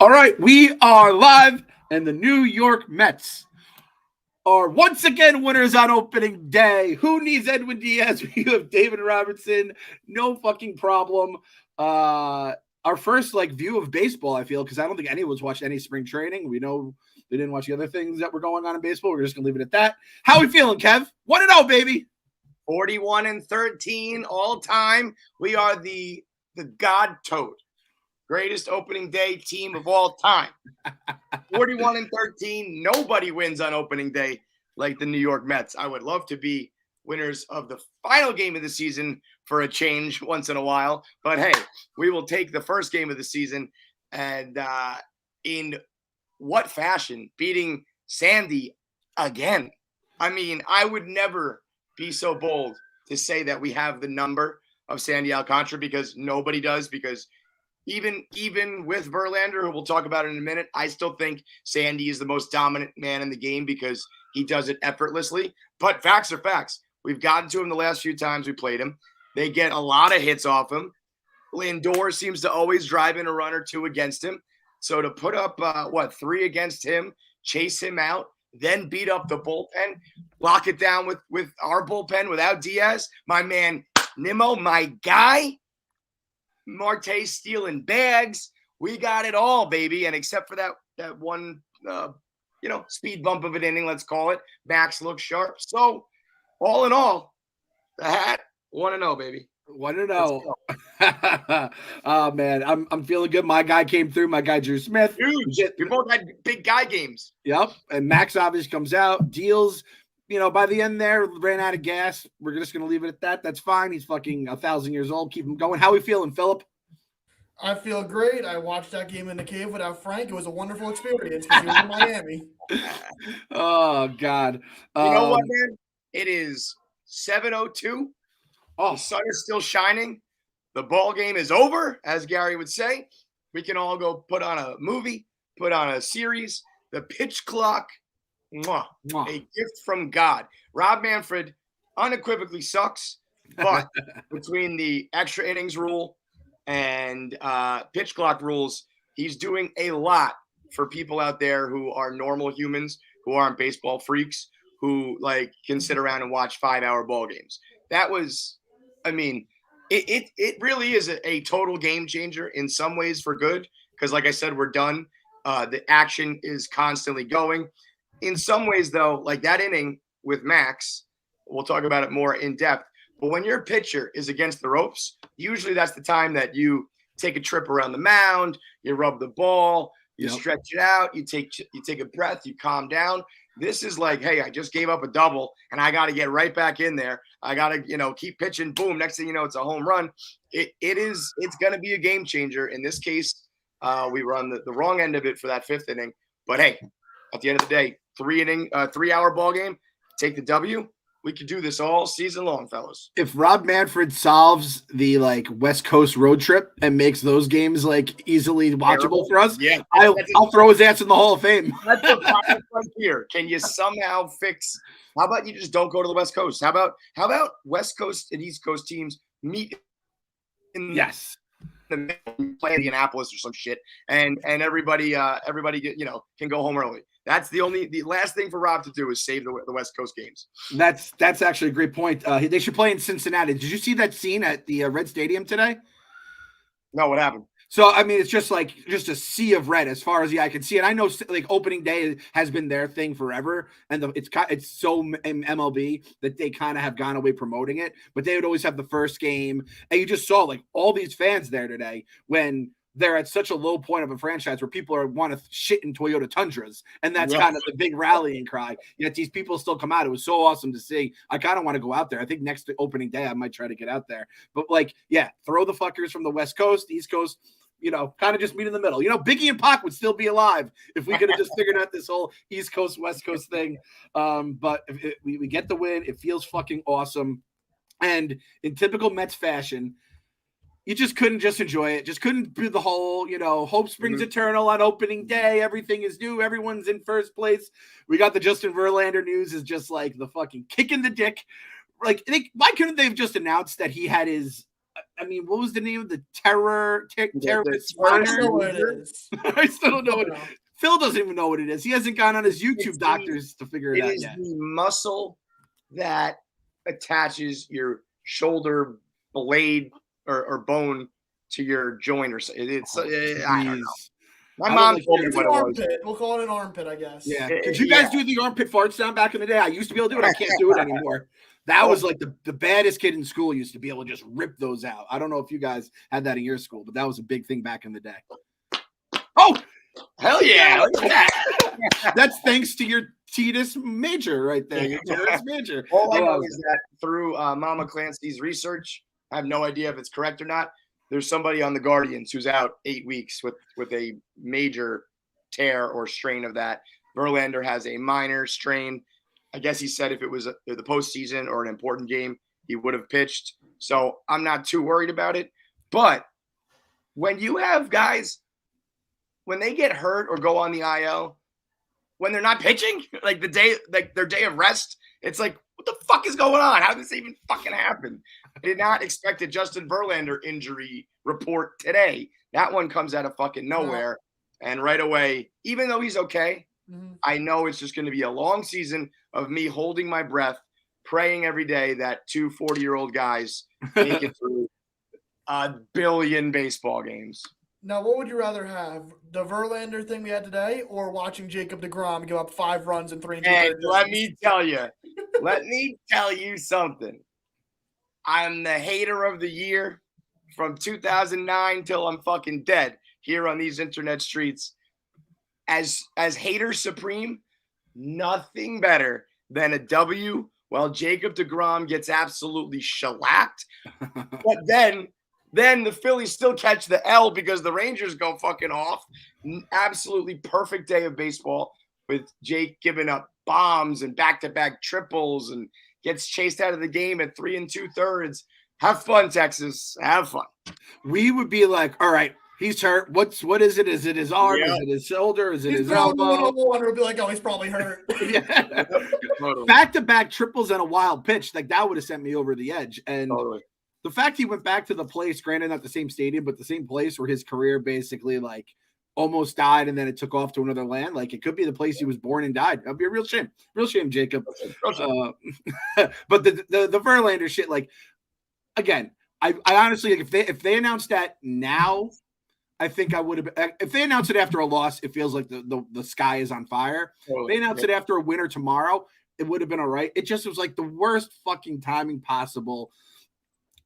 All right, we are live, and the New York Mets are once again winners on opening day. Who needs Edwin Diaz? We have David Robertson. No fucking problem. Our first view of baseball, I feel, because I don't think anyone's watched any spring training. We know they didn't watch the other things that were going on in baseball. We're just gonna leave it at that. How we feeling, Kev? 1-0, baby. 41-13 all time. We are the God Toad. Greatest opening day team of all time. 41-13. Nobody wins on opening day like the New York Mets. I would love to be winners of the final game of the season for a change once in a while. But hey, we will take the first game of the season. And in what fashion? Beating Sandy again. I mean, I would never be so bold to say that we have the number of Sandy Alcantara, because nobody does, because even with Verlander, who we'll talk about in a minute, I still think Sandy is the most dominant man in the game because he does it effortlessly. But facts are facts. We've gotten to him the last few times we played him. They get a lot of hits off him. Lindor seems to always drive in a run or two against him. So to put up, 3 against him, chase him out, then beat up the bullpen, lock it down with our bullpen without Diaz, my man Nimmo, my guy, Marte stealing bags. We got it all, baby. And except for that one, speed bump of an inning, let's call it, Max looks sharp. So all in all, the hat 1-0, baby. 1-0. Oh man, I'm feeling good. My guy came through. My guy Drew Smith. Huge. We both had big guy games. Yep. And Max obviously comes out, deals. By the end there, ran out of gas. We're just gonna leave it at that. That's fine. He's fucking 1,000 years old. Keep him going. How we feeling, Philip? I feel great. I watched that game in the cave without Frank. It was a wonderful experience because he was in Miami. Oh God. You know what, man? It is 7:02. The sun is still shining. The ball game is over, as Gary would say. We can all go put on a movie, put on a series. The pitch clock, a gift from God. Rob Manfred unequivocally sucks, but between the extra innings rule and pitch clock rules, he's doing a lot for people out there who are normal humans, who aren't baseball freaks, who can sit around and watch 5-hour ball games. That was, it really is a total game changer in some ways for good, because like I said, we're done. The action is constantly going. In some ways, though, like that inning with Max, we'll talk about it more in depth. But when your pitcher is against the ropes, usually that's the time that you take a trip around the mound, you rub the ball, you stretch it out, you take a breath, you calm down. This is like, hey, I just gave up a double and I got to get right back in there. I got to, keep pitching. Boom. Next thing you know, it's a home run. It's going to be a game changer. In this case, we were on the wrong end of it for that 5th inning. But hey, at the end of the day, 3-hour ball game, take the W. We could do this all season long, fellas. If Rob Manfred solves the West Coast road trip and makes those games easily watchable for us, I'll throw his ass in the Hall of Fame. That's the final frontier. Can you somehow fix? How about you just don't go to the West Coast? How about West Coast and East Coast teams meet in the play Indianapolis or some shit, and everybody can go home early. That's the last thing for Rob to do is save the West Coast games. That's actually a great point. They should play in Cincinnati. Did you see that scene at the Red Stadium today? No, what happened? So it's just a sea of red as far as the eye can see. And I know opening day has been their thing forever, and it's so MLB that they kind of have gone away promoting it. But they would always have the first game, and you just saw all these fans there today when they're at such a low point of a franchise where people want to shit in Toyota Tundras. And that's kind of the big rallying cry. Yet these people still come out. It was so awesome to see. I kind of want to go out there. I think next opening day, I might try to get out there. But throw the fuckers from the West Coast, East Coast, kind of just meet in the middle. Biggie and Pac would still be alive if we could have just figured out this whole East Coast, West Coast thing. But if we get the win. It feels fucking awesome. And in typical Mets fashion, you just couldn't just enjoy it. Just couldn't do the whole, hope springs eternal on opening day. Everything is new. Everyone's in first place. We got the Justin Verlander news is just the fucking kick in the dick. Why couldn't they have just announced that he had his I mean, what was the name of the terrorist I don't know what it is. I still don't know what it is. Phil doesn't even know what it is. He hasn't gone on his YouTube doctors to figure it out yet. It is the muscle that attaches your shoulder blade or bone to your joint or something. I don't know. My mom told me what it was. We'll call it an armpit, I guess. Yeah. Did you guys do the armpit fart sound back in the day? I used to be able to do it. I can't do it anymore. That was like the baddest kid in school used to be able to just rip those out. I don't know if you guys had that in your school, but that was a big thing back in the day. Oh, hell yeah. That's thanks to your Titus major right there. Your Titus major. All I know is that through Mama Clancy's research, I have no idea if it's correct or not. There's somebody on the Guardians who's out 8 weeks with a major tear or strain of that. Verlander has a minor strain. I guess he said if it was the postseason or an important game, he would have pitched. So I'm not too worried about it. But when you have guys, when they get hurt or go on the IL, when they're not pitching, like their day of rest, it's like, what the fuck is going on? How did this even fucking happen? I did not expect a Justin Verlander injury report today. That one comes out of fucking nowhere. And right away, even though he's okay, I know it's just going to be a long season of me holding my breath, praying every day that 2 40-year-old guys make it through a billion baseball games. Now, what would you rather have? The Verlander thing we had today or watching Jacob deGrom give up 5 runs in 3 2 And let me tell you something. I'm the hater of the year from 2009 till I'm fucking dead here on these internet streets. As hater supreme, nothing better than a W while Jacob deGrom gets absolutely shellacked. But then the Phillies still catch the L because the Rangers go fucking off. Absolutely perfect day of baseball with Jake giving up bombs and back-to-back triples and gets chased out of the game at 3 2/3. Have fun, Texas. Have fun. We would be like, all right, he's hurt. What is it? Is it his arm? Yeah. Is it his shoulder? Is it his elbow? We'll be like, oh, he's probably hurt. Yeah. Back-to-back triples and a wild pitch. Like, that would have sent me over the edge. And the fact he went back to the place, granted not the same stadium, but the same place where his career basically like almost died and then it took off to another land. Like, it could be the place he was born and died. That'd be a real shame. Real shame, Jacob. But the Verlander shit, like, again, I honestly, like, if they announced that now, I think I would have. If they announced it after a loss, it feels like the sky is on fire. If they announced it after a winner tomorrow, it would have been all right. It just was like the worst fucking timing possible.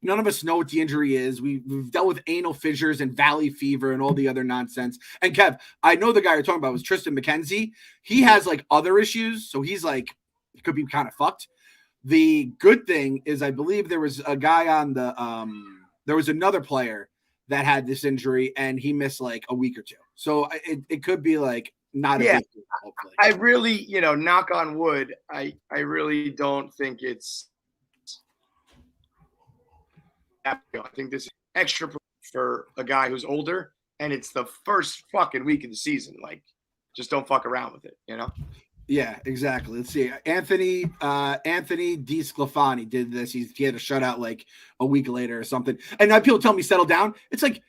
None of us know what the injury is. We've dealt with anal fissures and valley fever and all the other nonsense. And Kev, I know the guy you're talking about was Tristan McKenzie. He has like other issues, so he's like, it could be kind of fucked. The good thing is, I believe there was a guy on the there was another player that had this injury and he missed like a week or two. So it could be like not a big deal, hopefully. I really, knock on wood, I really don't think it's I think this is extra for a guy who's older and it's the first fucking week of the season. Like, just don't fuck around with it, Yeah, exactly. Let's see. Anthony DiSclafani did this. He had a shutout like a week later or something. And now people tell me settle down. It's like,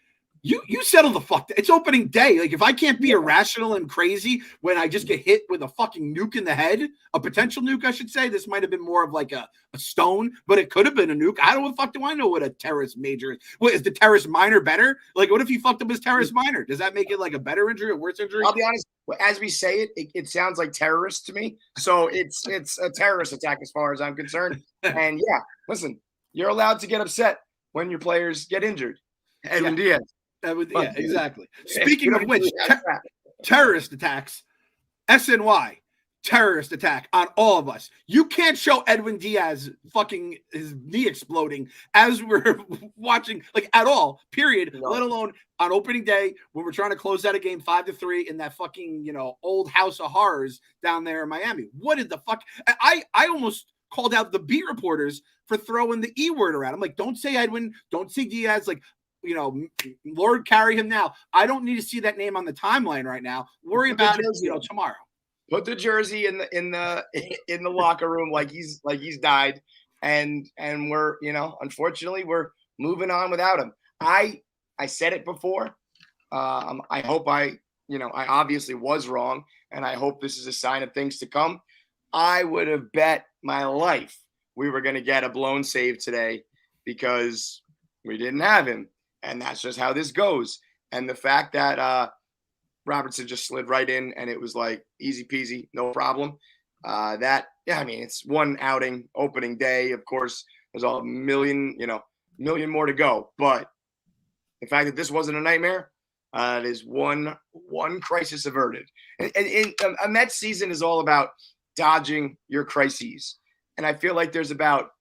you settle the fuck. It's opening day. Like, if I can't be irrational and crazy when I just get hit with a fucking nuke in the head, a potential nuke, I should say. This might have been more of like a stone, but it could have been a nuke. I don't know what the fuck do I know what a terrace major is. What, is the terrace minor better? Like, what if he fucked up his terrace minor? Does that make it like a better injury, a worse injury? I'll be honest. As we say it sounds like terrorist to me. So it's a terrorist attack as far as I'm concerned. And yeah, listen, you're allowed to get upset when your players get injured. Edwin Diaz. Yeah, exactly. Speaking of which, terrorist attacks, SNY, terrorist attack on all of us. You can't show Edwin Diaz fucking his knee exploding as we're watching, like, at all, period, no. Let alone on opening day when we're trying to close out a game 5-3 in that fucking, old house of horrors down there in Miami. What did the fuck? I almost called out the beat reporters for throwing the E word around. I'm like, don't say Edwin, don't say Diaz, like, Lord carry him now. I don't need to see that name on the timeline right now. Worry about it, tomorrow. Put the jersey in the locker room like he's died, and we're unfortunately we're moving on without him. I said it before. I hope I obviously was wrong, and I hope this is a sign of things to come. I would have bet my life we were going to get a blown save today because we didn't have him, and that's just how this goes. And the fact that Robertson just slid right in, and it was like easy peasy, no problem. It's one outing, opening day. Of course, there's a million more to go. But the fact that this wasn't a nightmare, it is one crisis averted. And a Mets season is all about dodging your crises. And I feel like there's about,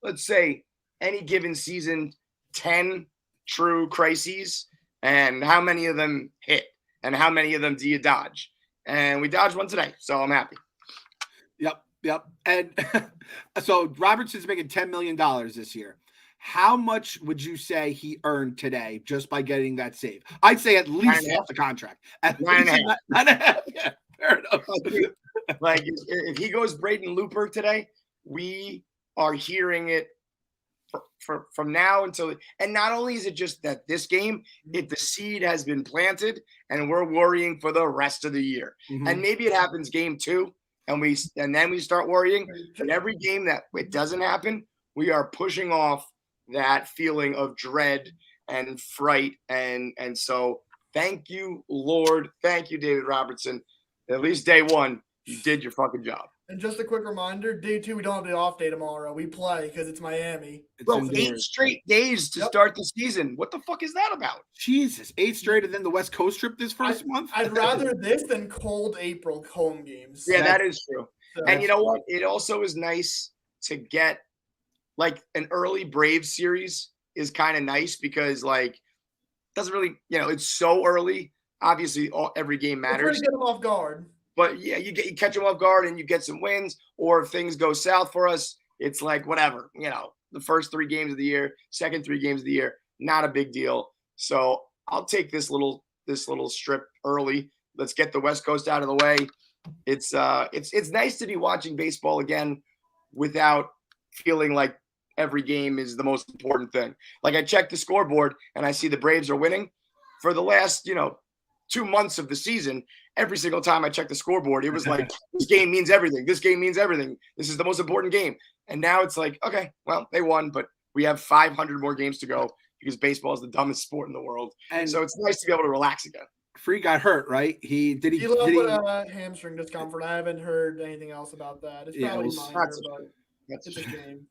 let's say, any given season, 10 true crises. And how many of them hit? And how many of them do you dodge? And we dodged one today, so I'm happy. Yep. And so Robertson's making $10 million this year. How much would you say he earned today just by getting that save? I'd say at least half the contract. At least 9.5. Yeah, fair enough. Like if he goes Braden Looper today, we are hearing it from now until. And not only is it just that this game, the seed has been planted, and we're worrying for the rest of the year. Mm-hmm. And maybe it happens game 2. And then we start worrying. But every game that it doesn't happen, we are pushing off that feeling of dread and fright. And so thank you, Lord. Thank you, David Robertson. At least day 1, you did your fucking job. And just a quick reminder, day 2, we don't have the off day tomorrow. We play because it's Miami. Bro, 8 straight days to start the season. What the fuck is that about? Jesus, 8 straight and then the West Coast trip this first month? I'd rather this than cold April home games. Yeah, that is true. So. And you know what? It also is nice to get like an early Braves series is kind of nice because like doesn't really, it's so early. Obviously, every game matters. We're trying to get them off guard. But yeah, you catch them off guard and you get some wins. Or if things go south for us, it's like whatever. The first 3 games of the year, second 3 games of the year, not a big deal. So I'll take this little strip early. Let's get the West Coast out of the way. It's nice to be watching baseball again without feeling like every game is the most important thing. Like I check the scoreboard and I see the Braves are winning for the last 2 months of the season. Every single time I check the scoreboard, it was like, this game means everything. This game means everything. This is the most important game. And now it's like, okay, well, they won, but we have 500 more games to go because baseball is the dumbest sport in the world. And so it's nice to be able to relax again. Free got hurt, right? He hamstring discomfort. I haven't heard anything else about that. It's probably minor, but it's a game.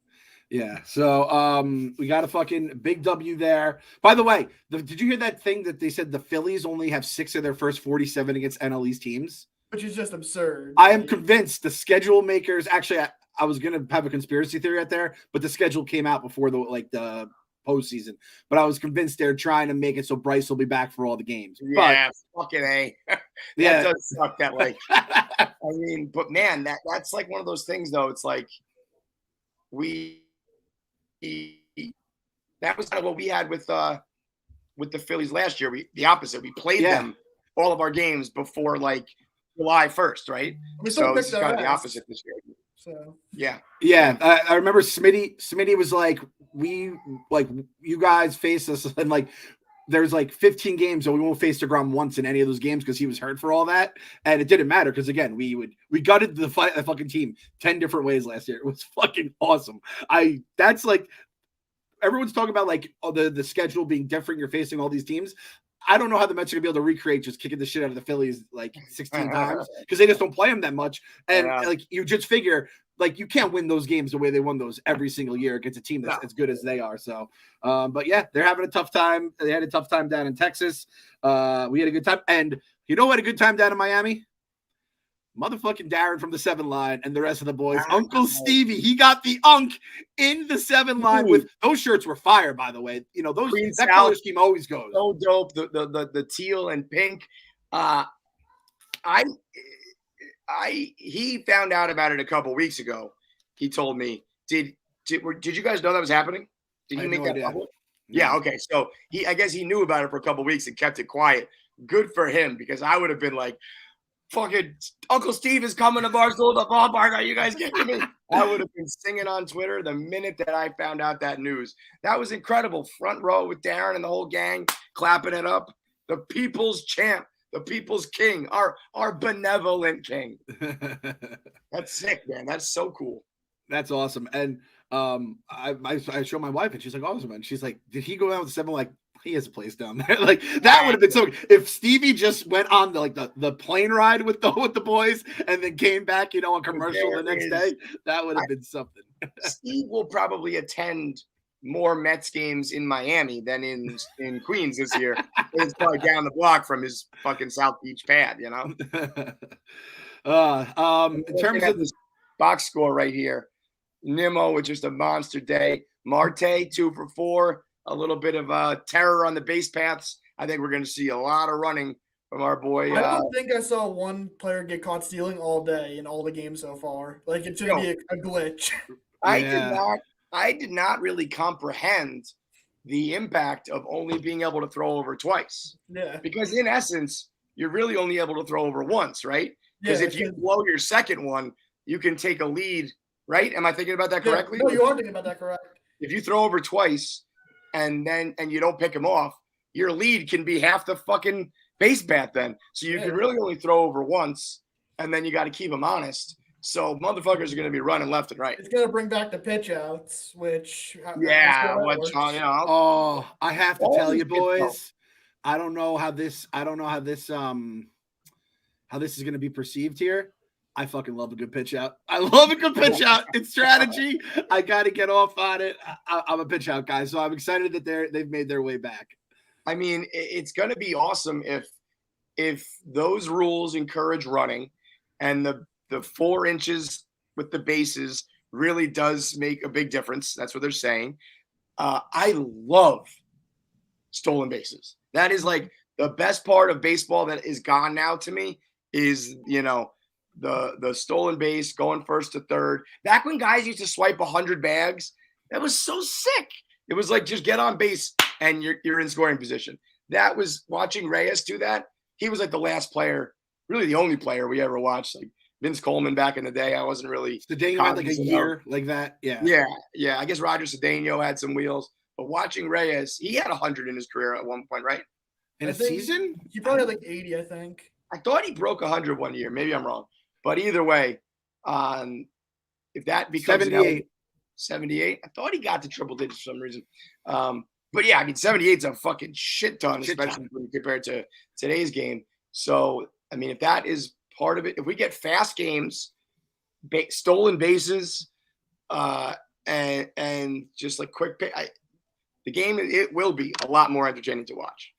Yeah, so we got a fucking big W there. By the way, did you hear that thing that they said the Phillies only have 6 of their first 47 against NL East teams? Which is just absurd. I am convinced the schedule makers. Actually, I was gonna have a conspiracy theory out there, but the schedule came out before the postseason. But I was convinced they're trying to make it so Bryce will be back for all the games. Yeah, fucking A. That does suck that way. I mean, but man, that's like one of those things though. It's like that was kind of what we had with the Phillies last year. The opposite. We played them all of our games before like July 1st, right? So it's kind of the opposite this year. So yeah. I remember Smitty was like, you guys face us, and like there's like 15 games, and we won't face DeGrom once in any of those games because he was hurt for all that, and it didn't matter because again we gutted the fucking team 10 different ways last year. It was fucking awesome. That's like everyone's talking about like the schedule being different. You're facing all these teams. I don't know how the Mets are gonna be able to recreate just kicking the shit out of the Phillies like 16 times because they just don't play them that much. And like you just figure like you can't win those games the way they won those every single year against a team that's as good as they are. So, but yeah, they're having a tough time. They had a tough time down in Texas. We had a good time, and you know who had a good time down in Miami? Motherfucking Darren from the 7 line and the rest of the boys. Uncle Stevie, he got the unk in the 7 line with those shirts were fire, by the way. That color scheme always goes. So dope. The teal and pink. He found out about it a couple weeks ago. He told me, did you guys know that was happening? Did he make that public? Yeah. Okay. So I guess he knew about it for a couple weeks and kept it quiet. Good for him, because I would have been like, fucking Uncle Steve is coming to Barstool, the ballpark. Are you guys kidding me? I would have been singing on Twitter the minute that I found out that news. That was incredible. Front row with Darren and the whole gang clapping it up. The people's champ, the people's king, our benevolent king. That's sick, man. That's so cool. That's awesome. And I show my wife and she's like, awesome. And she's like, did he go down with 7? Like, he has a place down there. Like that would have been so. If Stevie just went on the plane ride with the boys and then came back, on commercial the next day, that would have been something. Steve will probably attend more Mets games in Miami than in Queens this year. It's probably down the block from his fucking South Beach pad, In terms of this box score right here, Nimmo with just a monster day. Marte 2 for 4. A little bit of terror on the base paths. I think we're going to see a lot of running from our boy. I don't think I saw one player get caught stealing all day in all the games so far. Like it should be a glitch. I did not really comprehend the impact of only being able to throw over twice. Yeah. Because in essence, you're really only able to throw over once, right? Because if you blow your second one, you can take a lead, right? Am I thinking about that correctly? No, you are thinking about that correct. If you throw over twice and you don't pick him off, your lead can be half the fucking base path then. So you can really only throw over once, and then you got to keep them honest. So motherfuckers are going to be running left and right. It's going to bring back the pitch outs, which I have to tell you, boys, I don't know how this is going to be perceived here. I fucking love a good pitch out. I love a good pitch out. It's strategy. I got to get off on it. I'm a pitch out guy, so I'm excited that they've made their way back. I mean, it's going to be awesome if those rules encourage running, and the 4 inches with the bases really does make a big difference. That's what they're saying. I love stolen bases. That is like the best part of baseball that is gone now to me is, the stolen base, going first to third. Back when guys used to swipe 100 bags, that was so sick. It was like, just get on base and you're in scoring position. That was watching Reyes do that. He was like the last player, really the only player we ever watched. Like Vince Coleman back in the day. I wasn't really. Cedeno had like a year like that. Yeah. Yeah. I guess Roger Cedeno had some wheels, but watching Reyes, he had 100 in his career at one point, right? In a season? He probably had like 80, I think. I thought he broke 100 one year. Maybe I'm wrong. But either way, if that becomes 78, I thought he got to triple digits for some reason. But yeah, I mean, 78 is a fucking shit ton, especially when you compare it to today's game. So, I mean, if that is part of it, if we get fast games, stolen bases, and just like quick pick, the game, it will be a lot more entertaining to watch.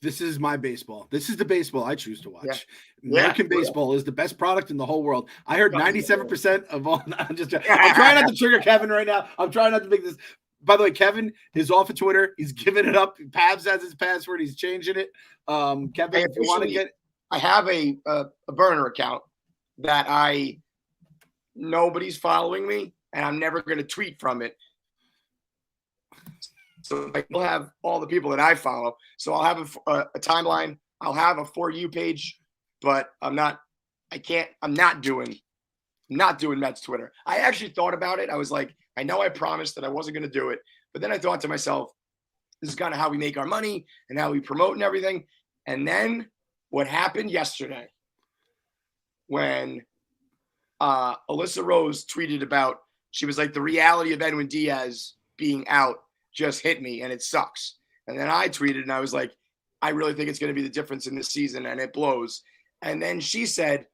This is my baseball. This is the baseball I choose to watch. Yeah. American baseball is the best product in the whole world. I heard 97% of all. I'm trying not to trigger Kevin right now. I'm trying not to make this. By the way, Kevin is off of Twitter. He's giving it up. Pabs has his password. He's changing it. Kevin, if you want to get. I have a burner account that nobody's following me, and I'm never going to tweet from it. So I will have all the people that I follow. So I'll have a timeline. I'll have a For You page, but I'm not doing Mets Twitter. I actually thought about it. I was like, I know I promised that I wasn't going to do it, but then I thought to myself, this is kind of how we make our money and how we promote and everything. And then what happened yesterday when Alyssa Rose tweeted about, she was like, the reality of Edwin Diaz being out just hit me and it sucks. And then I tweeted and I was like, I really think it's going to be the difference in this season and it blows. And then she said,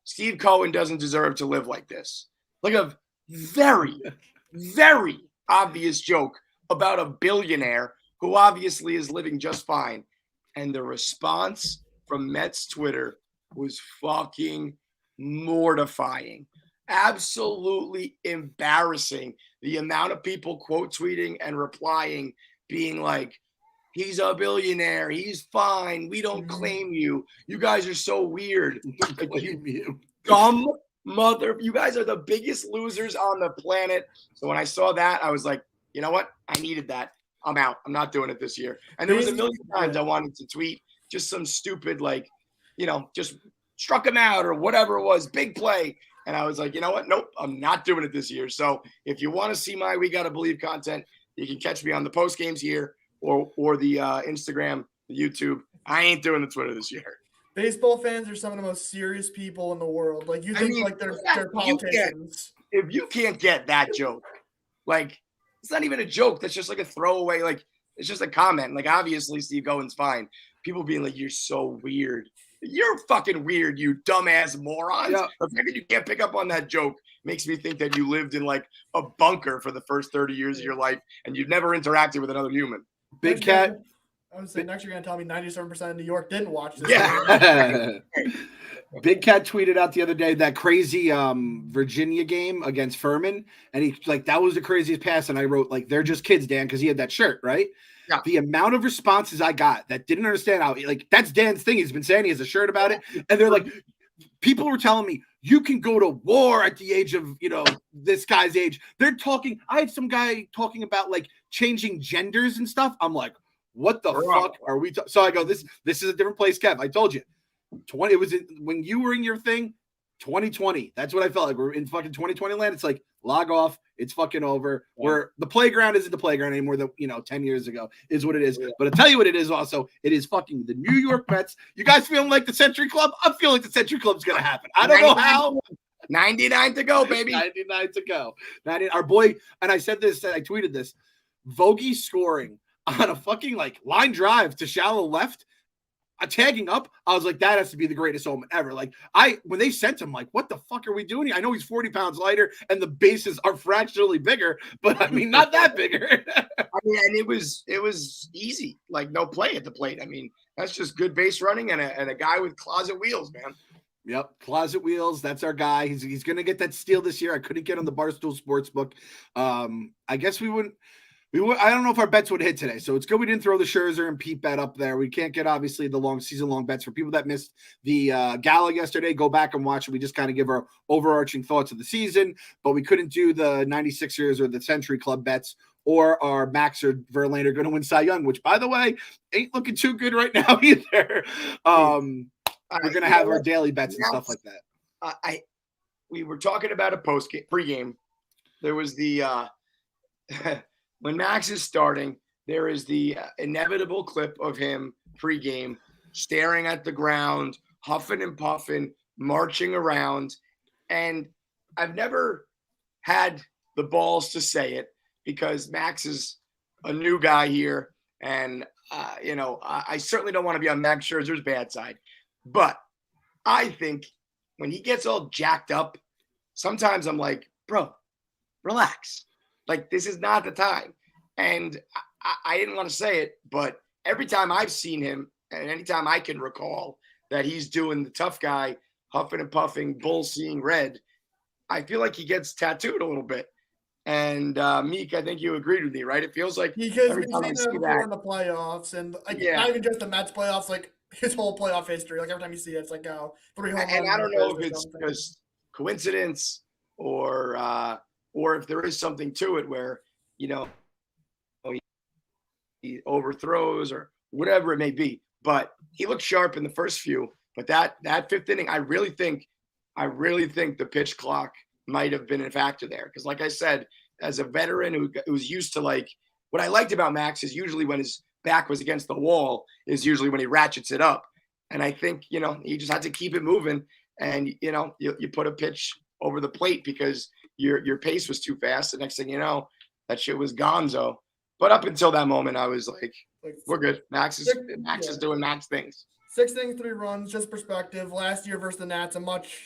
Steve Cohen doesn't deserve to live like this. Like a very, very obvious joke about a billionaire who obviously is living just fine. And the response from Mets Twitter was fucking mortifying. Absolutely embarrassing. The amount of people quote tweeting and replying, being like, he's a billionaire. He's fine. We don't claim you. You guys are so weird. Like, you dumb mother. You guys are the biggest losers on the planet. So when I saw that, I was like, you know what? I needed that. I'm out. I'm not doing it this year. And there was a million times I wanted to tweet just some stupid, like, just struck him out or whatever it was, big play. And I was like, you know what? Nope, I'm not doing it this year. So if you want to see my We Gotta Believe content, you can catch me on the post games here or the Instagram, the YouTube. I ain't doing the Twitter this year. Baseball fans are some of the most serious people in the world. Like you think like they're politicians. If you can't get that joke, like it's not even a joke. That's just like a throwaway. Like it's just a comment. Like obviously Steve Cohen's fine. People being like, "You're so weird." You're fucking weird, you dumbass morons. Yeah. The fact that you can't pick up on that joke makes me think that you lived in like a bunker for the first 30 years of your life and you've never interacted with another human. Big Cat. I would say next you're going to tell me 97% of New York didn't watch this. Yeah. Big Cat tweeted out the other day that crazy Virginia game against Furman. And he like, that was the craziest pass. And I wrote like, they're just kids, Dan, because he had that shirt, right? Yeah. The amount of responses I got that didn't understand how, like, that's Dan's thing. He's been saying he has a shirt about it. And they're like, people were telling me, you can go to war at the age of, this guy's age. They're talking. I had some guy talking about like changing genders and stuff. I'm like, what the fuck are we? So I go, this is a different place, Kev. I told you. It was when you were in your thing, 2020. That's what I felt like. We're in fucking 2020 land. It's like log off. It's fucking over. Yeah. Where the playground isn't the playground anymore that 10 years ago is what it is. Yeah. But I'll tell you what it is also. It is fucking the New York Mets. You guys feeling like the Century Club? I'm feeling like the Century Club's gonna happen. I don't know how. 99 to go, baby. 99 to go. Our boy, and I said this, I tweeted this. Vogie scoring on a fucking like line drive to shallow left. Tagging up, I was like, that has to be the greatest moment ever. Like, when they sent him, like, what the fuck are we doing here? I know he's 40 pounds lighter and the bases are fractionally bigger, but I mean, not that bigger. I mean, and it was easy, like no play at the plate. I mean, that's just good base running and a guy with closet wheels, man. Yep, closet wheels. That's our guy. He's gonna get that steal this year. I couldn't get on the Barstool Sportsbook. I guess we wouldn't. I don't know if our bets would hit today, so it's good we didn't throw the Scherzer and Pete bet up there. We can't get obviously the season-long bets. For people that missed the gala yesterday, go back and watch it. We just kind of give our overarching thoughts of the season, but we couldn't do the 96ers or the Century Club bets or our Max or Verlander going to win Cy Young, which, by the way, ain't looking too good right now either. We're going to have our daily bets and stuff like that. We were talking about a pregame. There was the when Max is starting, there is the inevitable clip of him pregame staring at the ground, huffing and puffing, marching around. And I've never had the balls to say it because Max is a new guy here. And, I certainly don't want to be on Max Scherzer's bad side. But I think when he gets all jacked up, sometimes I'm like, bro, relax. Like, this is not the time. And I didn't want to say it, but every time I've seen him and anytime I can recall that he's doing the tough guy, huffing and puffing, bull seeing red, I feel like he gets tattooed a little bit. And Meek, I think you agreed with me, right? It feels like because we've seen that before in the playoffs and not even just the Mets playoffs, like his whole playoff history. Like every time you see it, it's like 3 home runs. And I don't know if it's just coincidence or if there is something to it where, he overthrows or whatever it may be. But he looked sharp in the first few. But that fifth inning, I really think the pitch clock might have been a factor there. Because like I said, as a veteran who's used to like what I liked about Max is usually when his back was against the wall is usually when he ratchets it up. And I think, he just had to keep it moving. And, you put a pitch over the plate because your pace was too fast. The next thing you know, that shit was gonzo. But up until that moment, I was like we're good. Max is doing Max things. 6 innings, 3 runs, just perspective. Last year versus the Nats,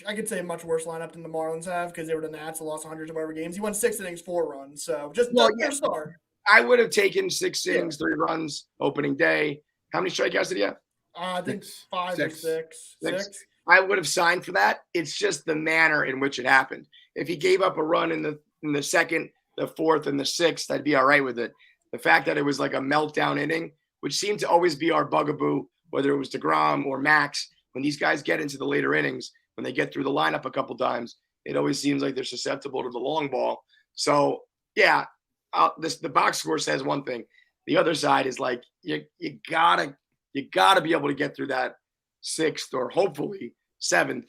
I could say a much worse lineup than the Marlins have because they were the Nats that lost hundreds of whatever games. He won 6 innings, 4 runs. So just their start. I would have taken 6 innings, 3 runs opening day. How many strikeouts did he have? I think 5 or 6. 6. I would have signed for that. It's just the manner in which it happened. If he gave up a run in the second, the fourth, and the sixth, I'd be all right with it. The fact that it was like a meltdown inning, which seemed to always be our bugaboo, whether it was DeGrom or Max, when these guys get into the later innings, when they get through the lineup a couple times, it always seems like they're susceptible to the long ball. So, yeah, the box score says one thing. The other side is like you gotta be able to get through that 6th or hopefully 7th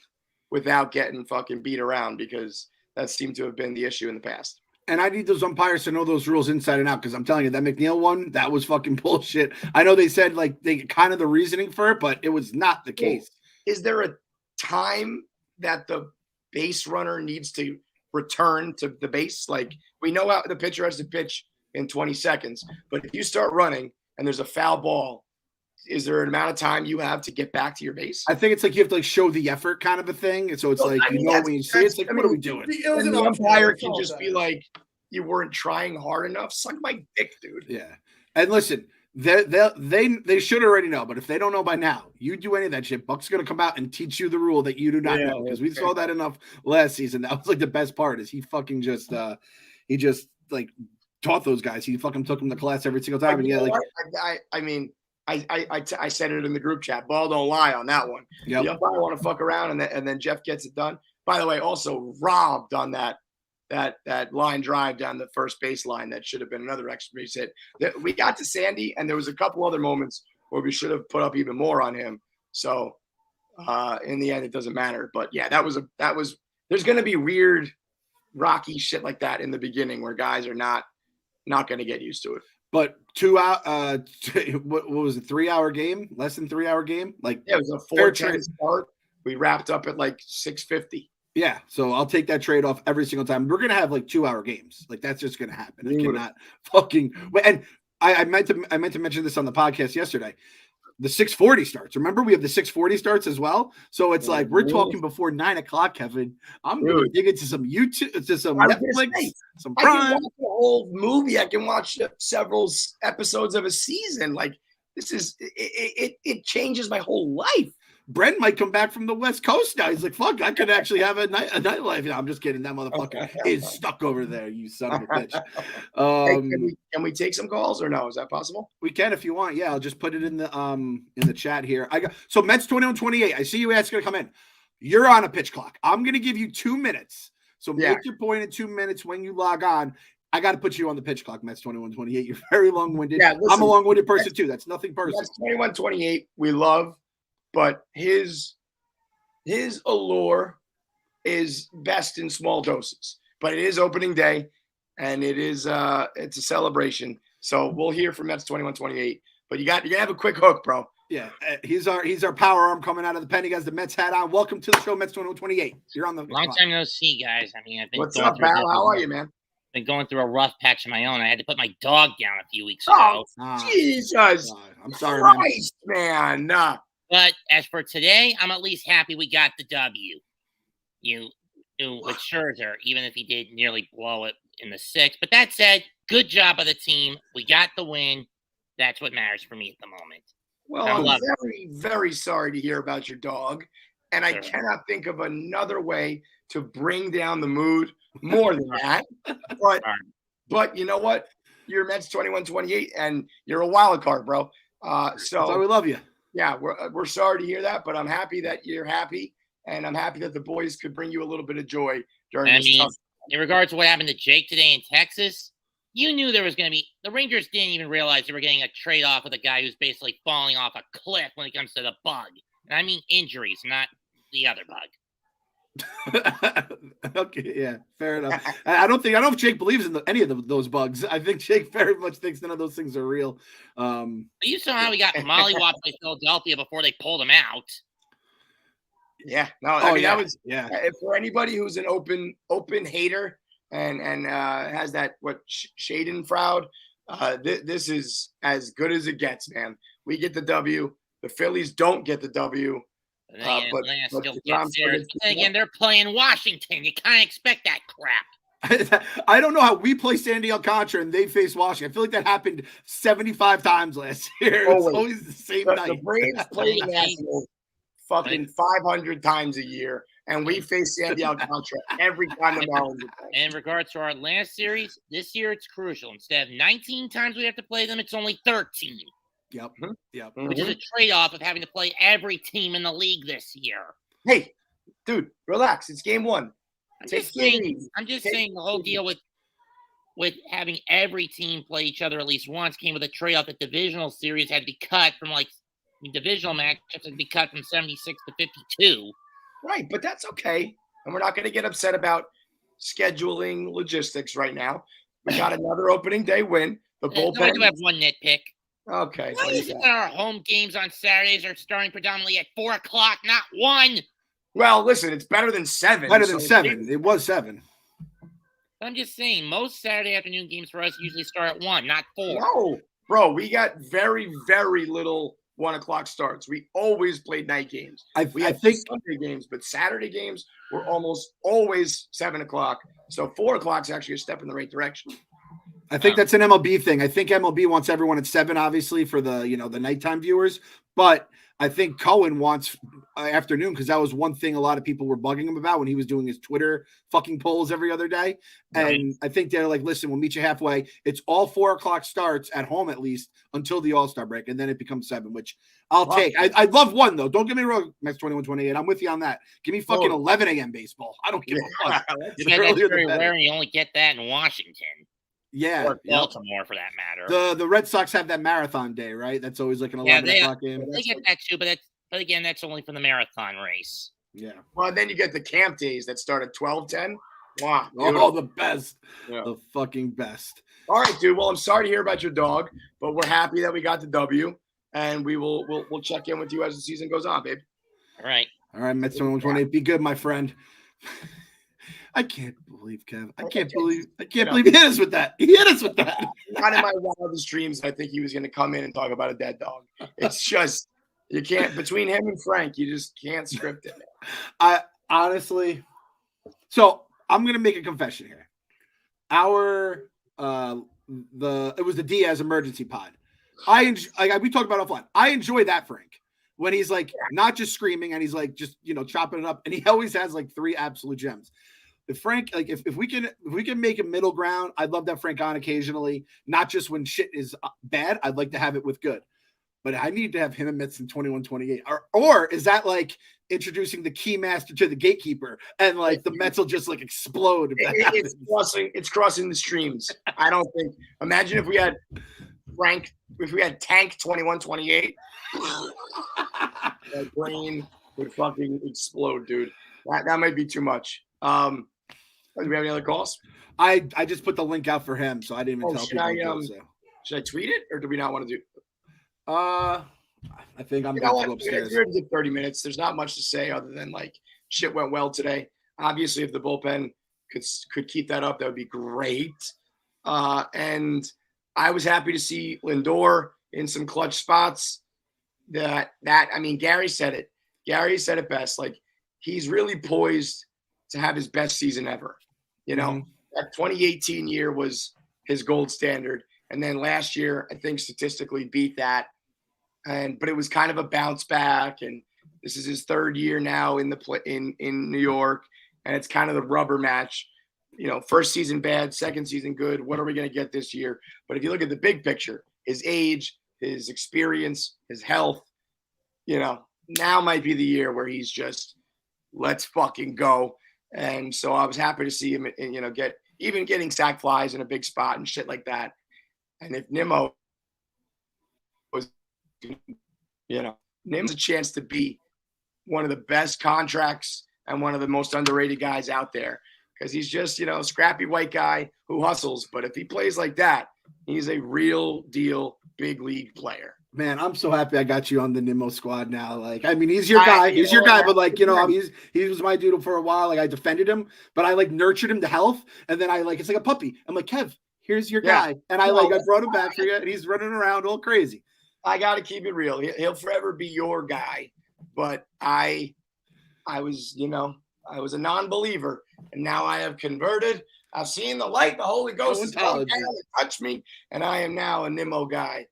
without getting fucking beat around, because that seemed to have been the issue in the past. And I need those umpires to know those rules inside and out, because I'm telling you, that McNeil one, that was fucking bullshit. I know they said like they kind of the reasoning for it, but it was not the case. Is there a time that the base runner needs to return to the base? Like, we know how the pitcher has to pitch in 20 seconds, but if you start running and there's a foul ball, is there an amount of time you have to get back to your base? I think it's like you have to like show the effort kind of a thing. And so it's like, you know, when you see it, it's like, what are we doing? And the umpire can just be like, you weren't trying hard enough. Suck my dick, dude. Yeah. And listen, they should already know, but if they don't know by now, you do any of that shit, Buck's gonna come out and teach you the rule that you do not know, because we saw that enough last season. That was like the best part, is he fucking just he just like taught those guys. He fucking took them to class every single time. And yeah, like I mean, I said it in the group chat. Ball don't lie on that one. Yep. The umpire want to fuck around, and then Jeff gets it done. By the way, also robbed on that line drive down the first baseline that should have been another extra base hit. We got to Sandy, and there was a couple other moments where we should have put up even more on him. So in the end, it doesn't matter. But yeah, that was there's going to be weird, rocky shit like that in the beginning where guys are not going to get used to it. But 2 hour, what was it? 3 hour game? Less than 3 hour game? Like, yeah, it was a 4:10 start. We wrapped up at like 6:50. Yeah, so I'll take that trade off every single time. We're gonna have like 2 hour games. Like, that's just gonna happen. I cannot fucking. And I meant to mention this on the podcast yesterday. The 6:40 starts. Remember, we have the 6:40 starts as well. So it's like we're talking before 9 o'clock, Kevin. I'm gonna dig into some YouTube, to some Netflix, some Prime. I can watch the whole movie. I can watch several episodes of a season. Like, this is it changes my whole life. Brent might come back from the West Coast now. He's like, fuck, I could actually have a nightlife. No, I'm just kidding. That motherfucker is stuck over there, you son of a bitch. Hey, can we take some calls or no? Is that possible? We can if you want. Yeah, I'll just put it in the chat here. So Mets 21-28. I see you asking to come in. You're on a pitch clock. I'm gonna give you 2 minutes. So make your point in 2 minutes when you log on. I got to put you on the pitch clock, Mets 21-28. You're very long-winded. Yeah, listen, I'm a long-winded person too. That's nothing personal. Mets 21-28. We love. But his allure is best in small doses. But it is opening day, and it's a celebration. So we'll hear from Mets 21-28. But you gotta have a quick hook, bro. Yeah, he's our power arm coming out of the pen. He has the Mets hat on. Welcome to the show, Mets 21-28. You're on the long time no see, guys. I mean, I've been what's up, pal? How are you, man? Been going through a rough patch of my own. I had to put my dog down a few weeks ago. Oh, Jesus! I'm sorry, Christ, man. But as for today, I'm at least happy we got the W. With Scherzer, even if he did nearly blow it in the sixth. But that said, good job of the team. We got the win. That's what matters for me at the moment. Well, I'm very, very sorry to hear about your dog. And I cannot think of another way to bring down the mood more than that. But you know what? You're Mets 21-28, and you're a wild card, bro. So that's why we love you. Yeah, we're sorry to hear that, but I'm happy that you're happy, and I'm happy that the boys could bring you a little bit of joy during this tough. In regards to what happened to Jake today in Texas, you knew there was going to be – the Rangers didn't even realize they were getting a trade-off with a guy who's basically falling off a cliff when it comes to the bug. And I mean injuries, not the other bug. Okay, yeah, fair enough. I don't know if Jake believes in any of those bugs. I think Jake very much thinks none of those things are real. You saw how he got mollywopped by Philadelphia before they pulled him out. Yeah, no, I mean that was for anybody who's an open hater and has that Schadenfreude. This is as good as it gets, man. We get the W. The Phillies don't get the W. Again, they're playing Washington. You can't expect that crap. I don't know how we play Sandy Alcantara and they face Washington. I feel like that happened 75 times last year. It's always the same night. The Braves play the Nationals fucking 500 times a year, and we face Sandy Alcantara every time the Marlins play. In regards to our last series, this year it's crucial. Instead of 19 times we have to play them, it's only 13. Yep. Which is a trade-off of having to play every team in the league this year. Hey, dude, relax. It's game one. I'm just saying the whole deal with having every team play each other at least once came with a trade-off. The divisional series had to be cut from divisional matchups had to be cut from 76 to 52. Right, but that's okay. And we're not going to get upset about scheduling logistics right now. We got another opening day win. The No, I do bullpen. have one nitpick. Okay. Why what do you is it got? that our home games on Saturdays are starting predominantly at 4 o'clock, not 1? Well, listen, it's better than 7. Better than 7. It was 7. I'm just saying, most Saturday afternoon games for us usually start at 1, not 4. No, bro, we got very, very little 1 o'clock starts. We always played night games. We I had think Sunday games, but Saturday games were almost always 7 o'clock. So 4 o'clock is actually a step in the right direction. that's an MLB thing. I think MLB wants everyone at 7, obviously, for the the nighttime viewers. But I think Cohen wants afternoon because that was one thing a lot of people were bugging him about when he was doing his Twitter fucking polls every other day. And I think they're like, listen, we'll meet you halfway. It's all 4 o'clock starts at home at least until the All-Star break, and then it becomes 7, which I'll take. I'd love 1 though. Don't get me wrong, Max 21-28. I'm with you on that. Give me fucking 11 a.m. baseball. I don't give a fuck. Yeah, that's very rare, and you only get that in Washington. Yeah, or Baltimore for that matter. The Red Sox have that marathon day, right? That's always like an 11 o'clock game. They get that too, but again, that's only for the marathon race. Yeah. Well, then you get the camp days that start at 12:10. Wow. Oh, the best. Yeah. The fucking best. All right, dude. Well, I'm sorry to hear about your dog, but we're happy that we got the W, and we'll check in with you as the season goes on, babe. All right. All right, Mets 21-28. Be good, my friend. I can't believe Kev. I can't believe he hit us with that. He hit us with that. Not in my wildest dreams. I think he was going to come in and talk about a dead dog. It's just you can't between him and Frank. You just can't script it. I honestly. So I'm going to make a confession here. It was the Diaz emergency pod. We talked about it offline. I enjoy that Frank when he's like not just screaming and he's like just chopping it up, and he always has like 3 absolute gems. If Frank, like if we can make a middle ground, I'd love that Frank on occasionally, not just when shit is bad. I'd like to have it with good, but I need to have him and Mets in 21-28. Or is that like introducing the key master to the gatekeeper and like the Mets will just like explode? It's crossing the streams. I don't think. Imagine if we had Tank 21-28. My brain would fucking explode, dude. That might be too much. Do we have any other calls? I just put the link out for him, so I didn't even tell people. Should I tweet it, or do we not want to do? I think I'm going to go upstairs. We're going to 30 minutes. There's not much to say other than like shit went well today. Obviously, if the bullpen could keep that up, that would be great. And I was happy to see Lindor in some clutch spots. I mean, Gary said it. Gary said it best. Like he's really poised to have his best season ever. That 2018 year was his gold standard. And then last year, I think statistically beat that. But it was kind of a bounce back. And this is his 3rd year now in New York. And it's kind of the rubber match. First season bad, second season good. What are we going to get this year? But if you look at the big picture, his age, his experience, his health, now might be the year where he's just, let's fucking go. And so I was happy to see him, getting sack flies in a big spot and shit like that. And if Nimmo was, Nim's a chance to be one of the best contracts and one of the most underrated guys out there because he's just, a scrappy white guy who hustles. But if he plays like that, he's a real deal big league player. Man, I'm so happy I got you on the Nimmo squad now. Like, I mean, he's your guy. He's your guy, but like, he was my dude for a while. Like, I defended him, but I like nurtured him to health. And then it's like a puppy. I'm like, Kev, here's your guy. And I brought him back for you, and he's running around all crazy. I got to keep it real. He'll forever be your guy. But I was a non-believer, and now I have converted. I've seen the light. The Holy Ghost has come down and touched me, and I am now a Nimmo guy.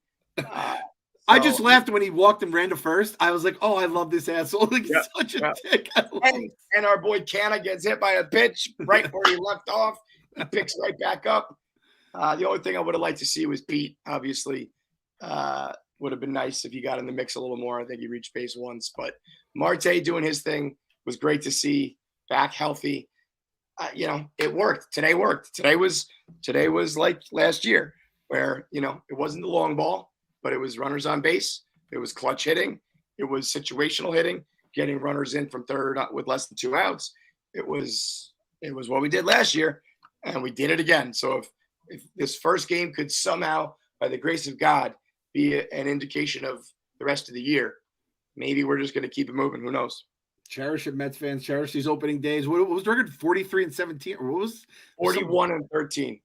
I just laughed when he walked and ran to first. I was like, oh, I love this asshole. Like, he's such a dick. And our boy Canna gets hit by a pitch right where he left off. He picks right back up. The only thing I would have liked to see was Pete, obviously. Would have been nice if he got in the mix a little more. I think he reached base once. But Marte doing his thing was great to see. Back healthy. It worked. Today worked. Today was like last year where, it wasn't the long ball, but it was runners on base. It was clutch hitting. It was situational hitting. getting runners in from third with less than 2 outs. It was what we did last year, and we did it again. So if this first game could somehow, by the grace of God, be an indication of the rest of the year, maybe we're just going to keep it moving. Who knows? Cherish it, Mets fans. Cherish these opening days. What was the record? 43-17, or what was 41-13?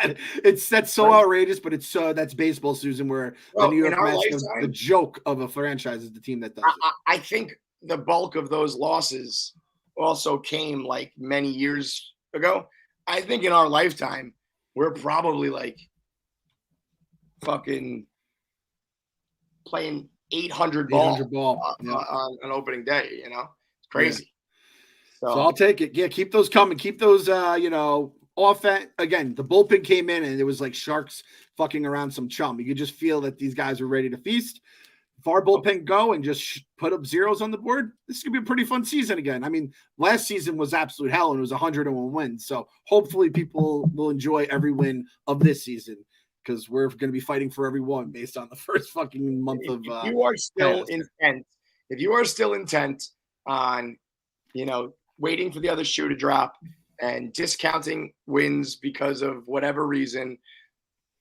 That's so outrageous, but it's that's baseball, Susan. Where the New York Mets, the joke of a franchise, is the team that does it. I think the bulk of those losses also came like many years ago. I think in our lifetime, we're probably like fucking playing 800 ball on an opening day. You know, it's crazy. Yeah. So I'll take it. Yeah, keep those coming. Keep those. Offense again. The bullpen came in and it was like sharks fucking around some chum. You could just feel that these guys are ready to feast. If our bullpen go and just put up zeros on the board, this could be a pretty fun season again. I mean, last season was absolute hell and it was 101 wins. So hopefully people will enjoy every win of this season because we're going to be fighting for every one based on the first fucking month of. If you are still intent on, waiting for the other shoe to drop and discounting wins because of whatever reason,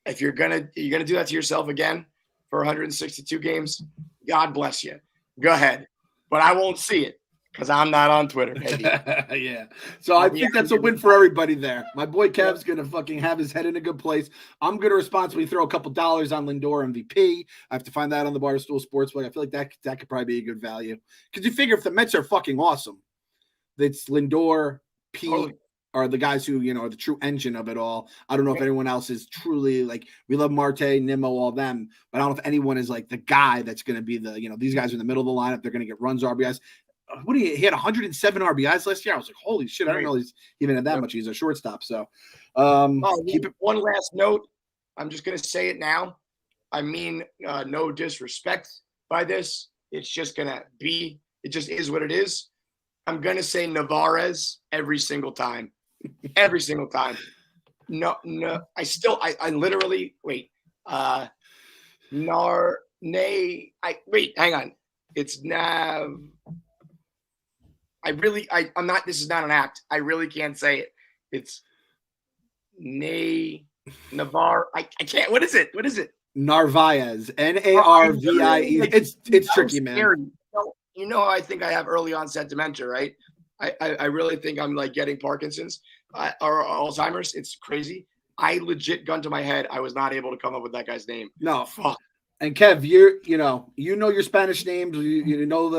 if you're gonna do that to yourself again for 162 games, God bless you. Go ahead, but I won't see it because I'm not on Twitter, baby. Yeah. So I think that's a win for everybody there. My boy Kev's gonna fucking have his head in a good place. I'm gonna responsibly throw a couple dollars on Lindor MVP. I have to find that on the Barstool Sportsbook. I feel like that could probably be a good value because you figure if the Mets are fucking awesome, it's Lindor, Pete. Are the guys who, are the true engine of it all. I don't know if anyone else is truly like, we love Marte, Nimmo, all them, but I don't know if anyone is like the guy that's going to be the, these guys are in the middle of the lineup. They're going to get runs, RBIs. He had 107 RBIs last year. I was like, holy shit. I don't know he's even had that much. He's a shortstop. So keep it. One last note. I'm just going to say it now. I mean, no disrespect by this. It's just going to be, it just is what it is. I'm going to say Navarez every single time. Every single time. No. I literally wait. Hang on. It's Nav. I'm not. This is not an act. I really can't say it. It's Navar. I can't. What is it? Narvaez. Narvie. It's tricky, man. I think I have early onset dementia, right? I really think I'm like getting Parkinson's or Alzheimer's. It's crazy. I legit gun to my head. I was not able to come up with that guy's name. No, fuck. And Kev, you know your Spanish names. You saw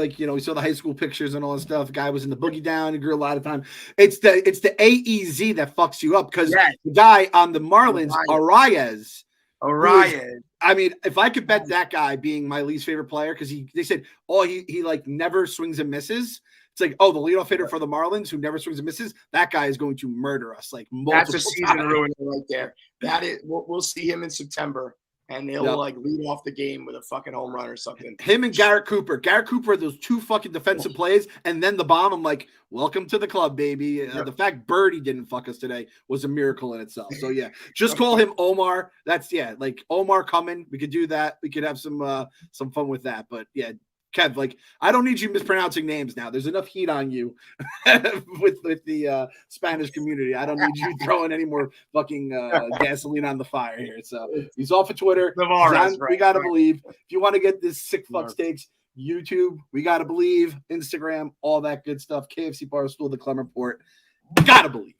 the high school pictures and all that stuff. The guy was in the Boogie Down. He grew a lot of time. It's the AEZ that fucks you up because the guy on the Marlins, Arias. I mean, if I could bet that guy being my least favorite player, because they said, he like never swings and misses. It's like, the leadoff hitter for the Marlins who never swings and misses, that guy is going to murder us. Like multiple That's a season ruiner right there. That is, we'll see him in September, and he'll like lead off the game with a fucking home run or something. Him and Garrett Cooper. Garrett Cooper, those two fucking defensive plays, and then the bomb. I'm like, welcome to the club, baby. The fact Birdie didn't fuck us today was a miracle in itself. So yeah, just call him Omar. That's like Omar coming. We could do that. We could have some fun with that. But yeah. Kev, like, I don't need you mispronouncing names now. There's enough heat on you with the Spanish community. I don't need you throwing any more fucking gasoline on the fire here. So he's off of Twitter. We got to believe. If you want to get this sick fuck takes, YouTube, we got to believe. Instagram, all that good stuff. KFC Barstool, the Clem Report. Gotta believe.